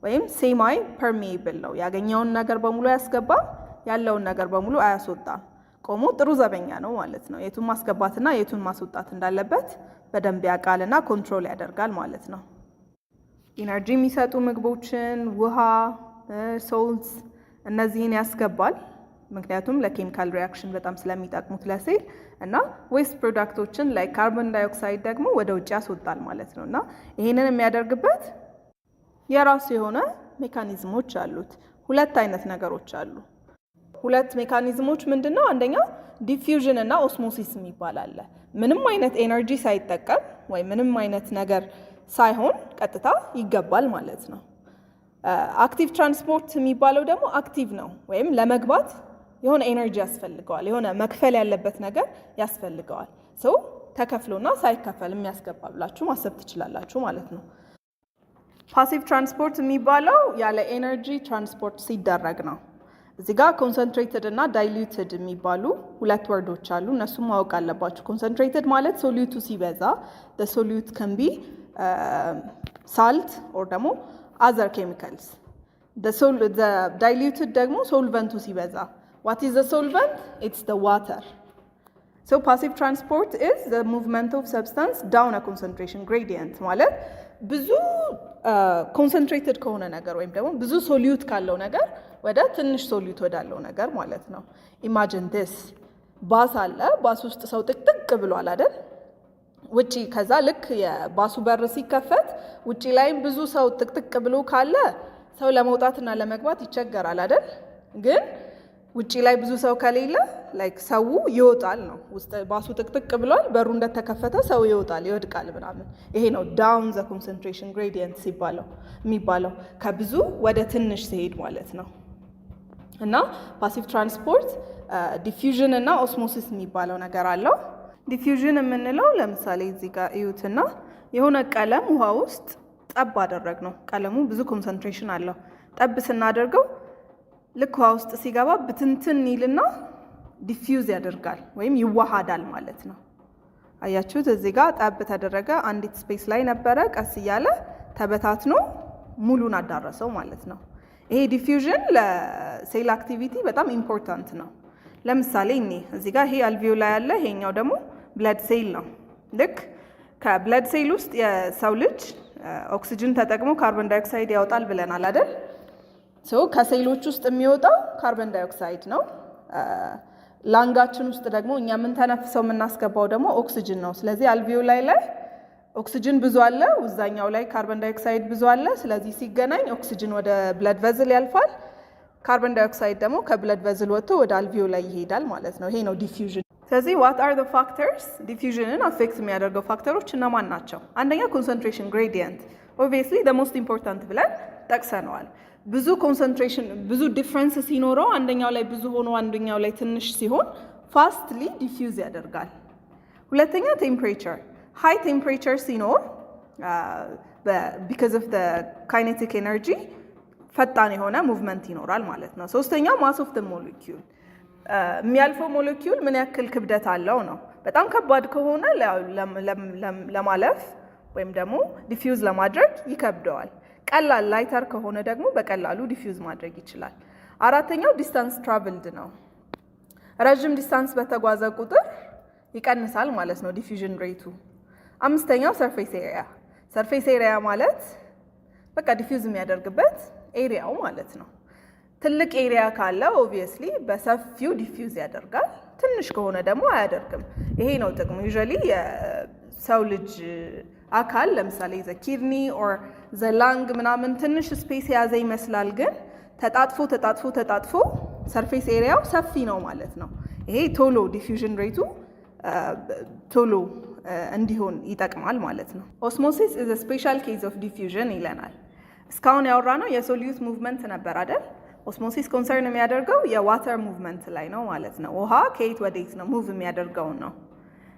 S1: ወይም ሴማይ ፐርሜየብል ነው። ያገኘውን ነገር በሙሉ ያስገባል፣ ያለውን ነገር በሙሉ አያስወጣም። ቆሞ ጥሩ ዘበኛ ነው ማለት ነው። የቱን ማስገባትና የቱን ማስወጣት እንዳለበት በደንብ ያውቃልና ኮንትሮል ያደርጋል ማለት ነው። ኢነርጂ የሚሰጡ ምግቦችን፣ ውሃ፣ ሶልትስ እነዚህን ያስገባል። ምክንያቱም ለኬሚካል ሪያክሽን በጣም ስለሚጠቅሙት ለሴል እና ዌስት ፕሮዳክቶችን ላይ ካርቦን ዳይኦክሳይድ ደግሞ ወደ ውጭ ያስወጣል ማለት ነው። እና ይሄንን የሚያደርግበት የራሱ የሆነ ሜካኒዝሞች አሉት። ሁለት አይነት ነገሮች አሉ። ሁለት ሜካኒዝሞች ምንድነው? አንደኛው ዲፊውዥን እና ኦስሞሲስ የሚባል አለ። ምንም አይነት ኤነርጂ ሳይጠቀም ወይ ምንም አይነት ነገር ሳይሆን ቀጥታ ይገባል ማለት ነው። አክቲቭ ትራንስፖርት የሚባለው ደግሞ አክቲቭ ነው ወይም ለመግባት የሆነ ኤነርጂ ያስፈልገዋል፣ የሆነ መክፈል ያለበት ነገር ያስፈልገዋል። ሰው ተከፍሎና ሳይከፈል የሚያስገባ ብላችሁ ማሰብ ትችላላችሁ ማለት ነው። ፓሲቭ ትራንስፖርት የሚባለው ያለ ኤነርጂ ትራንስፖርት ሲደረግ ነው። እዚህ ጋር ኮንሰንትሬትድ እና ዳይሉትድ የሚባሉ ሁለት ወርዶች አሉ። እነሱም ማወቅ አለባችሁ። ኮንሰንትሬትድ ማለት ሶሉቱ ሲበዛ the solute can be salt or ደግሞ other chemicals. The diluted ደግሞ ሶልቨንቱ ሲበዛ what is the solvent? It's the water. So passive transport is the movement of substance down a concentration gradient ማለት ብዙ ኮንሰንትሬትድ ከሆነ ነገር ወይም ደግሞ ብዙ ሶሉት ካለው ነገር ወደ ትንሽ ሶሉት ወዳለው ነገር ማለት ነው። ኢማጂን ዲስ ባስ አለ። ባስ ውስጥ ሰው ጥቅጥቅ ብሏል አይደል? ውጪ ከዛ ልክ የባሱ በር ሲከፈት ውጪ ላይም ብዙ ሰው ጥቅጥቅ ብሎ ካለ ሰው ለመውጣትና ለመግባት ይቸገራል አይደል? ግን ውጪ ላይ ብዙ ሰው ከሌለ ላይክ ሰው ይወጣል ነው። ውስጥ ባሱ ጥቅጥቅ ብሏል፣ በሩ እንደተከፈተ ሰው ይወጣል፣ ይወድቃል ምናምን። ይሄ ነው ዳውን ዘ ኮንሰንትሬሽን ግሬዲየንት የሚባለው ከብዙ ወደ ትንሽ ሲሄድ ማለት ነው። እና ፓሲቭ ትራንስፖርት ዲፊውዥን እና ኦስሞሲስ የሚባለው ነገር አለው። ዲፊውዥን የምንለው ለምሳሌ እዚህ ጋር እዩትና የሆነ ቀለም ውሃ ውስጥ ጠብ አደረግ ነው። ቀለሙ ብዙ ኮንሰንትሬሽን አለው። ጠብ ስናደርገው ልክ ውሃ ውስጥ ሲገባ ብትንትን ይልና ዲፊውዝ ያደርጋል ወይም ይዋሃዳል ማለት ነው። አያችሁት? እዚህ ጋር ጠብ ተደረገ፣ አንዲት ስፔስ ላይ ነበረ፣ ቀስ እያለ ተበታትኖ ሙሉን አዳረሰው ማለት ነው። ይሄ ዲፊውዥን ለሴል አክቲቪቲ በጣም ኢምፖርታንት ነው። ለምሳሌ እዚህ ጋር ይሄ አልቪዮላ ያለ፣ ይሄኛው ደግሞ ብለድ ሴል ነው። ልክ ከብለድ ሴል ውስጥ የሰው ልጅ ኦክሲጅን ተጠቅሞ ካርቦን ዳይኦክሳይድ ያወጣል ብለናል አይደል? ከሴሎች ውስጥ የሚወጣው ካርቦን ዳይኦክሳይድ ነው። ላንጋችን ውስጥ ደግሞ እኛ የምንተነፍሰው የምናስገባው ደግሞ ኦክሲጅን ነው። ስለዚህ አልቪዮላይ ላይ ኦክሲጅን ብዙ አለ፣ ውዛኛው ላይ ካርቦን ዳይኦክሳይድ ብዙ አለ። ስለዚህ ሲገናኝ ኦክሲጅን ወደ ብለድ ቨዝል ያልፋል፣ ካርቦን ዳይኦክሳይድ ደግሞ ከብለድ ቨዝል ወጥቶ ወደ አልቪዮላይ ይሄዳል ማለት ነው። ይሄ ነው ዲፊውዥን። ስለዚህ what are the factors ዲፊውዥንን አፌክት የሚያደርገው ፋክተሮች እነማን ናቸው? አንደኛ ኮንሰንትሬሽን ግሬዲየንት ኦብቪየስሊ the most important ብለን ጠቅሰነዋል። ብዙ ኮንሰንትሬሽን ብዙ ዲፍረንስ ሲኖረው አንደኛው ላይ ብዙ ሆኖ አንደኛው ላይ ትንሽ ሲሆን ፋስትሊ ዲፊውዝ ያደርጋል። ሁለተኛ ቴምፕሬቸር ሃይ ቴምፕሬቸር ሲኖር because of the kinetic energy ፈጣን የሆነ ሙቭመንት ይኖራል ማለት ነው። ሶስተኛው ማስ ኦፍ the molecule የሚያልፈው ሞለኪውል ምን ያክል ክብደት አለው ነው። በጣም ከባድ ከሆነ ለማለፍ ወይም ደግሞ ዲፊውዝ ለማድረግ ይከብደዋል። ቀላል ላይተር ከሆነ ደግሞ በቀላሉ ዲፊውዝ ማድረግ ይችላል። አራተኛው ዲስታንስ ትራቭልድ ነው። ረጅም ዲስታንስ በተጓዘ ቁጥር ይቀንሳል ማለት ነው ዲፊውዥን ሬቱ። አምስተኛው ሰርፌስ ኤሪያ። ሰርፌስ ኤሪያ ማለት በቃ ዲፊውዝ የሚያደርግበት ኤሪያው ማለት ነው። ትልቅ ኤሪያ ካለ ኦብቪየስሊ በሰፊው ዲፊውዝ ያደርጋል። ትንሽ ከሆነ ደግሞ አያደርግም። ይሄ ነው ጥቅሙ። ዩዥዋሊ የሰው ልጅ አካል ለምሳሌ ዘ ኪድኒ ኦር ዘ ላንግ ምናምን ትንሽ ስፔስ የያዘ ይመስላል፣ ግን ተጣጥፎ ሰርፌስ ኤሪያው ሰፊ ነው ማለት ነው። ይሄ ቶሎ ዲፊውዥን ሬቱ ቶሎ እንዲሆን ይጠቅማል ማለት ነው። ኦስሞሲስ ኢዝ አ ስፔሻል ኬዝ ኦፍ ዲፊውዥን ይለናል። እስካሁን ያወራነው የሶሉት ሙቭመንት ነበር አይደል? ኦስሞሲስ ኮንሰርን የሚያደርገው የዋተር ሙቭመንት ላይ ነው ማለት ነው። ውሃ ከየት ወዴት ነው ሙቭ የሚያደርገው ነው።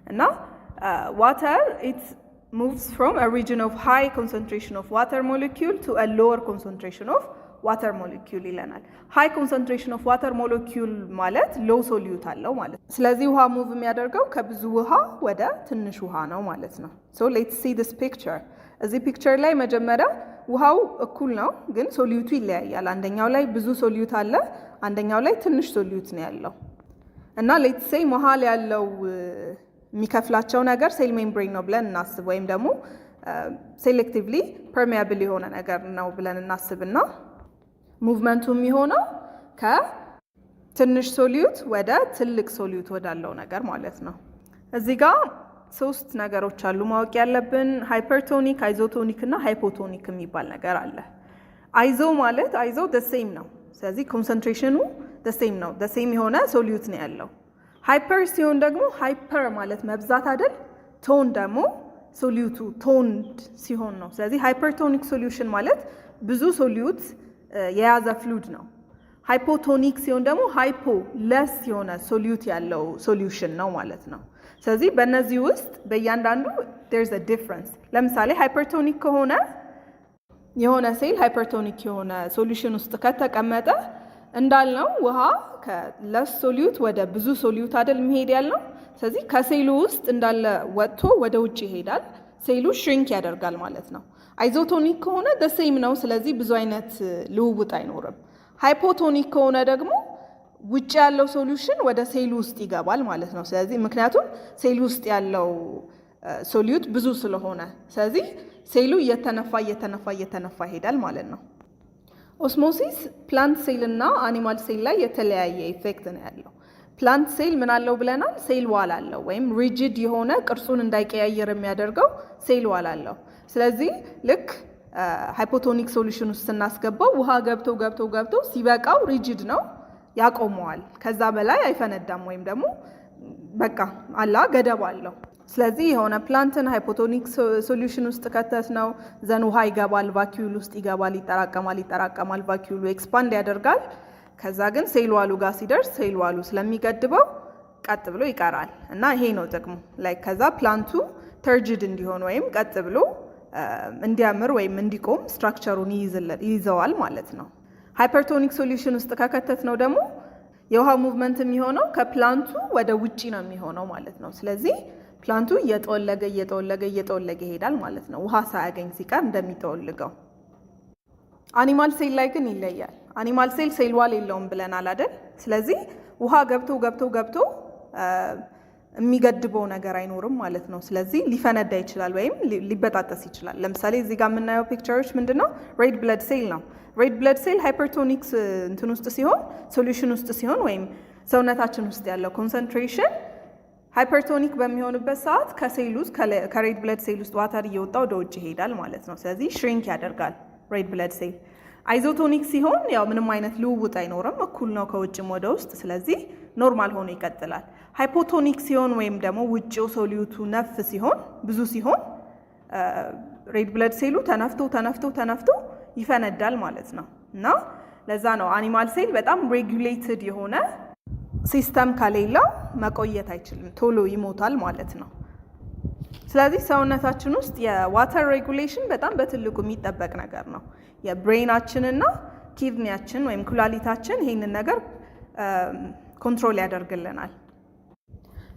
S1: እና ዋተር ኢት moves from a region of high concentration of water molecule to a lower concentration of ዋተር ሞለኪውል ይለናል። ሃይ ኮንሰንትሬሽን ኦፍ ዋተር ሞለኪውል ማለት ሎው ሶሊዩት አለው ማለት ነው። ስለዚህ ውሃ ሙቭ የሚያደርገው ከብዙ ውሃ ወደ ትንሽ ውሃ ነው ማለት ነው። ሶ ሌትስ ሲ ዲስ ፒክቸር። እዚህ ፒክቸር ላይ መጀመሪያ ውሃው እኩል ነው፣ ግን ሶሊዩቱ ይለያያል። አንደኛው ላይ ብዙ ሶሊዩት አለ፣ አንደኛው ላይ ትንሽ ሶሊዩት ነው ያለው እና ሌትስ ሴይ መሀል ያለው የሚከፍላቸው ነገር ሴል ሜምብሬን ነው ብለን እናስብ፣ ወይም ደግሞ ሴሌክቲቭሊ ፐርሚያብል የሆነ ነገር ነው ብለን እናስብና ሙቭመንቱ የሚሆነው ከትንሽ ሶሊዩት ወደ ትልቅ ሶሊዩት ወዳለው ነገር ማለት ነው። እዚህ ጋር 3 ነገሮች አሉ ማወቅ ያለብን። ሃይፐርቶኒክ፣ አይዞቶኒክ እና ሃይፖቶኒክ የሚባል ነገር አለ። አይዞ ማለት አይዞ the same ነው። ስለዚህ ኮንሰንትሬሽኑ the same ነው፣ the same የሆነ ሶሊዩት ነው ያለው። ሃይፐር ሲሆን ደግሞ ሃይፐር ማለት መብዛት አይደል? ቶን ደግሞ ሶሊዩቱ ቶንድ ሲሆን ነው። ስለዚህ ሃይፐርቶኒክ ሶሉሽን ማለት ብዙ ሶሊዩት የያዘ ፍሉድ ነው። ሃይፖቶኒክ ሲሆን ደግሞ ሃይፖ ለስ የሆነ ሶሊዩት ያለው ሶሉሽን ነው ማለት ነው። ስለዚህ በእነዚህ ውስጥ በእያንዳንዱ there's a difference። ለምሳሌ ሃይፐርቶኒክ ከሆነ የሆነ ሴል ሃይፐርቶኒክ የሆነ ሶሉሽን ውስጥ ከተቀመጠ እንዳልነው ውሃ ከለስ ሶሊዩት ወደ ብዙ ሶሊዩት አይደል መሄድ ያለው። ስለዚህ ከሴሉ ውስጥ እንዳለ ወጥቶ ወደ ውጭ ይሄዳል፣ ሴሉ ሽሪንክ ያደርጋል ማለት ነው። አይዞቶኒክ ከሆነ the same ነው፣ ስለዚህ ብዙ አይነት ልውውጥ አይኖርም። ሃይፖቶኒክ ከሆነ ደግሞ ውጭ ያለው ሶሉሽን ወደ ሴሉ ውስጥ ይገባል ማለት ነው። ስለዚህ ምክንያቱም ሴሉ ውስጥ ያለው ሶሊዩት ብዙ ስለሆነ፣ ስለዚህ ሴሉ እየተነፋ ይሄዳል ማለት ነው። ኦስሞሲስ ፕላንት ሴል እና አኒማል ሴል ላይ የተለያየ ኢፌክት ነው ያለው። ፕላንት ሴል ምን አለው ብለናል? ሴል ዋል አለው፣ ወይም ሪጂድ የሆነ ቅርጹን እንዳይቀያየር የሚያደርገው ሴል ዋል አለው። ስለዚህ ልክ ሃይፖቶኒክ ሶሉሽን ውስጥ ስናስገባው ውሃ ገብቶ ሲበቃው ሪጂድ ነው፣ ያቆመዋል። ከዛ በላይ አይፈነዳም፣ ወይም ደግሞ በቃ አላ ገደብ አለው። ስለዚህ የሆነ ፕላንትን ሃይፖቶኒክ ሶሉሽን ውስጥ ከተት ነው ዘን ውሃ ይገባል፣ ቫኪዩል ውስጥ ይገባል፣ ይጠራቀማል፣ ቫኪዩሉ ኤክስፓንድ ያደርጋል። ከዛ ግን ሴል ዋሉ ጋር ሲደርስ ሴል ዋሉ ስለሚገድበው ቀጥ ብሎ ይቀራል እና ይሄ ነው ጥቅሙ። ላይክ ከዛ ፕላንቱ ተርጅድ እንዲሆን ወይም ቀጥ ብሎ እንዲያምር ወይም እንዲቆም ስትራክቸሩን ይይዘዋል ማለት ነው። ሃይፐርቶኒክ ሶሉሽን ውስጥ ከከተት ነው ደግሞ የውሃ ሙቭመንት የሚሆነው ከፕላንቱ ወደ ውጪ ነው የሚሆነው ማለት ነው። ስለዚህ ፕላንቱ እየጠወለገ ይሄዳል ማለት ነው፣ ውሃ ሳያገኝ ሲቀር እንደሚጠወልገው። አኒማል ሴል ላይ ግን ይለያል። አኒማል ሴል ሴል ዋል የለውም ብለናል አይደል? ስለዚህ ውሃ ገብቶ የሚገድበው ነገር አይኖርም ማለት ነው። ስለዚህ ሊፈነዳ ይችላል ወይም ሊበጣጠስ ይችላል። ለምሳሌ እዚህ ጋር የምናየው ፒክቸሮች ምንድነው? ሬድ ብለድ ሴል ነው። ሬድ ብለድ ሴል ሃይፐርቶኒክስ እንትን ውስጥ ሲሆን ሶሉሽን ውስጥ ሲሆን ወይም ሰውነታችን ውስጥ ያለው ኮንሰንትሬሽን ሃይፐርቶኒክ በሚሆንበት ሰዓት ከሴል ውስጥ ከሬድ ብለድ ሴል ውስጥ ዋተር እየወጣ ወደ ውጭ ይሄዳል ማለት ነው። ስለዚህ ሽሪንክ ያደርጋል ሬድ ብለድ ሴል። አይዞቶኒክ ሲሆን ያው ምንም አይነት ልውውጥ አይኖርም፣ እኩል ነው ከውጭም ወደ ውስጥ፣ ስለዚህ ኖርማል ሆኖ ይቀጥላል። ሃይፖቶኒክ ሲሆን ወይም ደግሞ ውጭው ሶሊዩቱ ነፍ ሲሆን ብዙ ሲሆን ሬድ ብለድ ሴሉ ተነፍቶ ይፈነዳል ማለት ነው። እና ለዛ ነው አኒማል ሴል በጣም ሬጉሌትድ የሆነ ሲስተም ከሌለው መቆየት አይችልም፣ ቶሎ ይሞታል ማለት ነው። ስለዚህ ሰውነታችን ውስጥ የዋተር ሬጉሌሽን በጣም በትልቁ የሚጠበቅ ነገር ነው። የብሬናችንና ኪድኒያችን ወይም ኩላሊታችን ይህንን ነገር ኮንትሮል ያደርግልናል።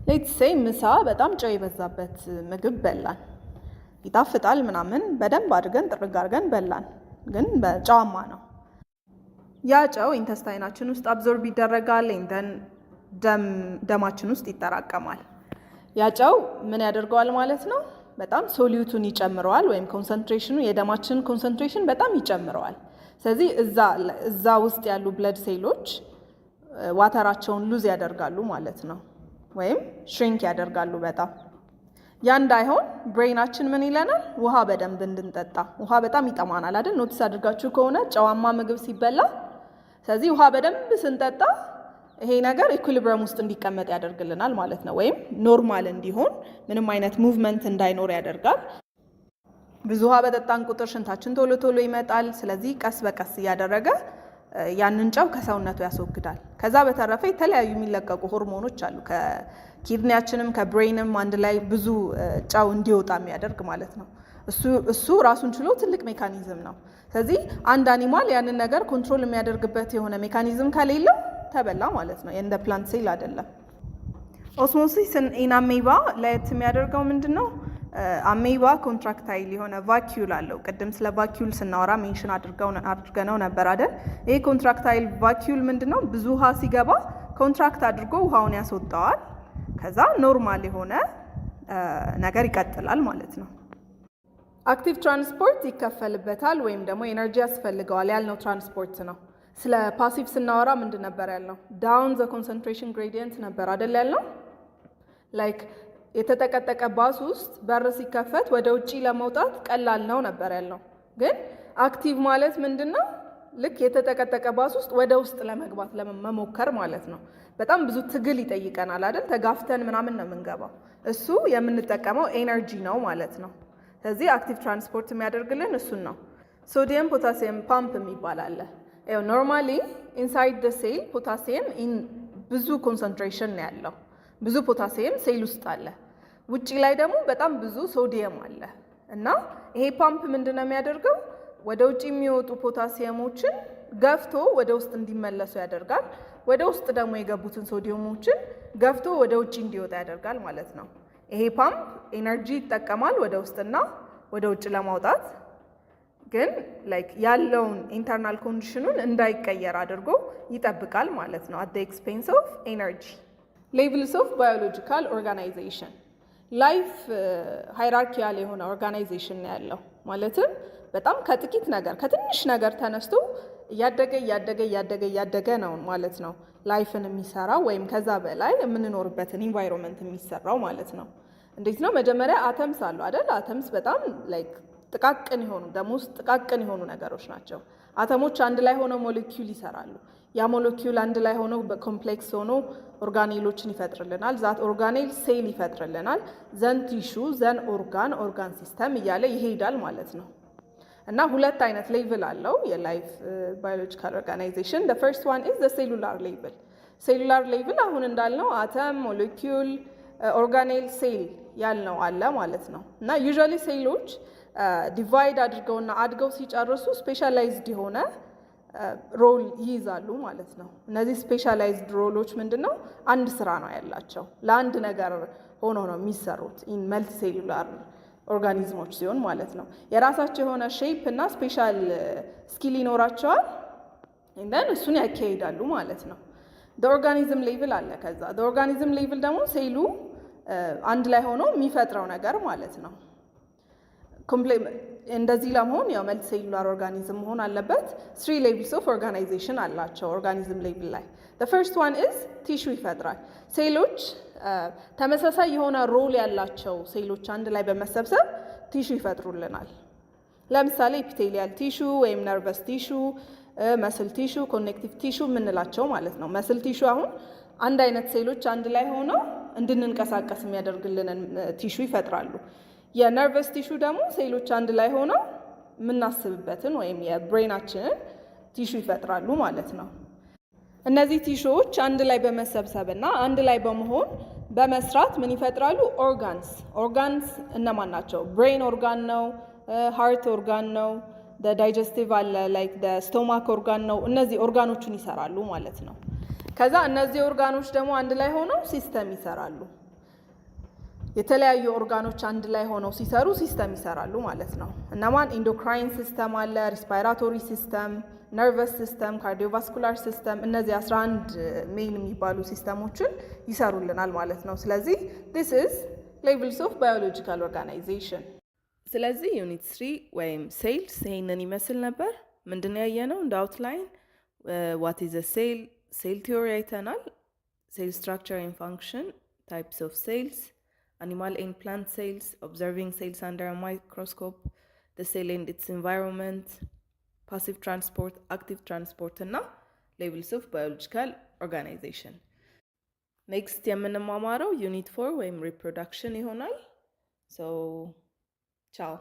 S1: ሌትስ ሴይ ምሳ በጣም ጨው የበዛበት ምግብ በላን፣ ይጣፍጣል ምናምን በደንብ አድርገን ጥርግ አድርገን በላን፣ ግን ጨዋማ ነው። ያ ጨው ኢንተስታይናችን ውስጥ አብዞርብ ይደረጋል፣ ደማችን ውስጥ ይጠራቀማል። ያ ጨው ምን ያደርገዋል ማለት ነው? በጣም ሶሊዩቱን ይጨምረዋል፣ ወይም ኮንሰንትሬሽኑ የደማችን ኮንሰንትሬሽን በጣም ይጨምረዋል። ስለዚህ እዛ ውስጥ ያሉ ብለድ ሴሎች ዋተራቸውን ሉዝ ያደርጋሉ ማለት ነው፣ ወይም ሽሪንክ ያደርጋሉ በጣም። ያ እንዳይሆን ብሬናችን ምን ይለናል? ውሃ በደንብ እንድንጠጣ። ውሃ በጣም ይጠማናል አይደል? ኖቲስ አድርጋችሁ ከሆነ ጨዋማ ምግብ ሲበላ፣ ስለዚህ ውሃ በደንብ ስንጠጣ ይሄ ነገር ኢኩሊብረም ውስጥ እንዲቀመጥ ያደርግልናል ማለት ነው፣ ወይም ኖርማል እንዲሆን ምንም አይነት ሙቭመንት እንዳይኖር ያደርጋል። ብዙ ውሃ በጠጣን ቁጥር ሽንታችን ቶሎ ይመጣል። ስለዚህ ቀስ በቀስ እያደረገ ያንን ጨው ከሰውነቱ ያስወግዳል። ከዛ በተረፈ የተለያዩ የሚለቀቁ ሆርሞኖች አሉ ከኪድኒያችንም ከብሬንም አንድ ላይ ብዙ ጨው እንዲወጣ የሚያደርግ ማለት ነው። እሱ ራሱን ችሎ ትልቅ ሜካኒዝም ነው። ስለዚህ አንድ አኒማል ያንን ነገር ኮንትሮል የሚያደርግበት የሆነ ሜካኒዝም ከሌለው ተበላ ማለት ነው። እንደ ፕላንት ሴል አይደለም። ኦስሞሲስ ኢን አሜባ ለየት የሚያደርገው ምንድን ነው? አሜባ ኮንትራክታይል የሆነ ቫኪዩል አለው። ቅድም ስለ ቫኪዩል ስናወራ ሜንሽን አድርገነው ነበር አይደል? ይሄ ኮንትራክታይል ቫኪዩል ምንድን ነው? ብዙ ውሃ ሲገባ ኮንትራክት አድርጎ ውሃውን ያስወጣዋል። ከዛ ኖርማል የሆነ ነገር ይቀጥላል ማለት ነው። አክቲቭ ትራንስፖርት ይከፈልበታል ወይም ደግሞ ኤነርጂ ያስፈልገዋል ያልነው ትራንስፖርት ነው። ስለ ፓሲቭ ስናወራ ምንድን ነበር ያልነው? ዳውን ዘ ኮንሰንትሬሽን ግሬዲየንት ነበር አይደል ያልነው? ላይክ የተጠቀጠቀ ባስ ውስጥ በር ሲከፈት ወደ ውጪ ለመውጣት ቀላል ነው ነበር ያልነው። ግን አክቲቭ ማለት ምንድን ነው? ልክ የተጠቀጠቀ ባስ ውስጥ ወደ ውስጥ ለመግባት መሞከር ማለት ነው። በጣም ብዙ ትግል ይጠይቀናል አይደል? ተጋፍተን ምናምን ነው የምንገባው። እሱ የምንጠቀመው ኤነርጂ ነው ማለት ነው። ስለዚህ አክቲቭ ትራንስፖርት የሚያደርግልን እሱን ነው። ሶዲየም ፖታሲየም ፓምፕ የሚባል አለ። ኖርማሊ ኢንሳይድ ደ ሴል ፖታሲየም ብዙ ኮንሰንትሬሽን ነው ያለው። ብዙ ፖታሲየም ሴል ውስጥ አለ። ውጪ ላይ ደግሞ በጣም ብዙ ሶዲየም አለ እና ይሄ ፓምፕ ምንድን ነው የሚያደርገው? ወደ ውጭ የሚወጡ ፖታሲየሞችን ገፍቶ ወደ ውስጥ እንዲመለሱ ያደርጋል። ወደ ውስጥ ደግሞ የገቡትን ሶዲየሞችን ገፍቶ ወደ ውጭ እንዲወጣ ያደርጋል ማለት ነው። ይሄ ፓምፕ ኤነርጂ ይጠቀማል ወደ ውስጥና ወደ ውጭ ለማውጣት፣ ግን ላይክ ያለውን ኢንተርናል ኮንዲሽኑን እንዳይቀየር አድርጎ ይጠብቃል ማለት ነው። አት ዘ ኤክስፔንስ ኦፍ ኤነርጂ። ሌቭልስ ኦፍ ባዮሎጂካል ኦርጋናይዜሽን ላይፍ ሃይራርኪያል የሆነ ኦርጋናይዜሽን ነው ያለው። ማለትም በጣም ከጥቂት ነገር ከትንሽ ነገር ተነስቶ እያደገ ነው ማለት ነው ላይፍን የሚሰራው ወይም ከዛ በላይ የምንኖርበትን ኢንቫይሮንመንት የሚሰራው ማለት ነው። እንዴት ነው? መጀመሪያ አተምስ አሉ አይደል? አተምስ በጣም ላይክ ጥቃቅን የሆኑ ነገሮች ናቸው። አተሞች አንድ ላይ ሆነው ሞሌኪውል ይሰራሉ። ያ ሞሌኪውል አንድ ላይ ሆኖ በኮምፕሌክስ ሆኖ ኦርጋኔሎችን ይፈጥርልናል። ዛት ኦርጋኔል ሴል ይፈጥርልናል። ዘን ቲሹ፣ ዘን ኦርጋን ሲስተም እያለ ይሄዳል ማለት ነው። እና ሁለት አይነት ሌቭል አለው የላይፍ ባዮሎጂካል ኦርጋናይዜሽን። the first one is the cellular level. ሴሉላር ሌቭል አሁን እንዳልነው አተም፣ ሞሌኪውል፣ ኦርጋኔል፣ ሴል ያልነው አለ ማለት ነው። እና ዩዥዋሊ ሴሎች ዲቫይድ አድርገውና አድገው ሲጨርሱ ስፔሻላይዝድ የሆነ ሮል ይይዛሉ ማለት ነው። እነዚህ ስፔሻላይዝድ ሮሎች ምንድነው? አንድ ስራ ነው ያላቸው። ለአንድ ነገር ሆኖ ነው የሚሰሩት ኢን መልቲ ሴሉላር ኦርጋኒዝሞች ሲሆን ማለት ነው። የራሳቸው የሆነ ሼፕ እና ስፔሻል ስኪል ይኖራቸዋል። እንደን እሱን ያካሂዳሉ ማለት ነው። ኦርጋኒዝም ሌቭል አለ። ከዛ ኦርጋኒዝም ሌቭል ደግሞ ሴሉ አንድ ላይ ሆኖ የሚፈጥረው ነገር ማለት ነው። እንደዚህ ለመሆን ያው መልቲ ሴሉላር ኦርጋኒዝም መሆን አለበት። 3 ሌቭልስ ኦፍ ኦርጋናይዜሽን አላቸው ኦርጋኒዝም ሌቭል ላይ። the first one is ቲሹ ይፈጥራል። ሴሎች ተመሳሳይ የሆነ ሮል ያላቸው ሴሎች አንድ ላይ በመሰብሰብ ቲሹ ይፈጥሩልናል። ለምሳሌ ኤፒቴሊያል ቲሹ ወይም ነርቨስ ቲሹ፣ መስል ቲሹ፣ ኮኔክቲቭ ቲሹ የምንላቸው ማለት ነው። መስል ቲሹ አሁን አንድ አይነት ሴሎች አንድ ላይ ሆነው እንድንንቀሳቀስ የሚያደርግልንን ቲሹ ይፈጥራሉ። የነርቨስ ቲሹ ደግሞ ሴሎች አንድ ላይ ሆነው የምናስብበትን ወይም የብሬናችንን ቲሹ ይፈጥራሉ ማለት ነው። እነዚህ ቲሹዎች አንድ ላይ በመሰብሰብ እና አንድ ላይ በመሆን በመስራት ምን ይፈጥራሉ? ኦርጋንስ እነማን ናቸው? ብሬን ኦርጋን ነው፣ ሃርት ኦርጋን ነው፣ ዳይጀስቲቭ አለ፣ ላይክ ስቶማክ ኦርጋን ነው። እነዚህ ኦርጋኖችን ይሰራሉ ማለት ነው። ከዛ እነዚህ ኦርጋኖች ደግሞ አንድ ላይ ሆነው ሲስተም ይሰራሉ። የተለያዩ ኦርጋኖች አንድ ላይ ሆነው ሲሰሩ ሲስተም ይሰራሉ ማለት ነው። እነማን? ኢንዶክራይን ሲስተም አለ፣ ሪስፓይራቶሪ ሲስተም፣ ነርቨስ ሲስተም፣ ካርዲዮቫስኩላር ሲስተም። እነዚህ 11 ሜን የሚባሉ ሲስተሞችን ይሰሩልናል ማለት ነው። ስለዚህ this is levels of biological organization። ስለዚህ ዩኒት 3 ወይም ሴልስ ይሄንን ይመስል ነበር። ምንድነው ያየነው? እንደ አውትላይን what is a cell፣ ሴል ቲዮሪ አይተናል። ሴል ስትራክቸር ኤንድ ፋንክሽን፣ ታይፕስ ኦፍ ሴልስ፣ animal and plant cells, observing cells under a microscope, the cell and its environment, passive transport, active transport, and levels of biological organization. Next የምንማማረው ዩኒት 4 ወይም reproduction ይሆናል። So ciao.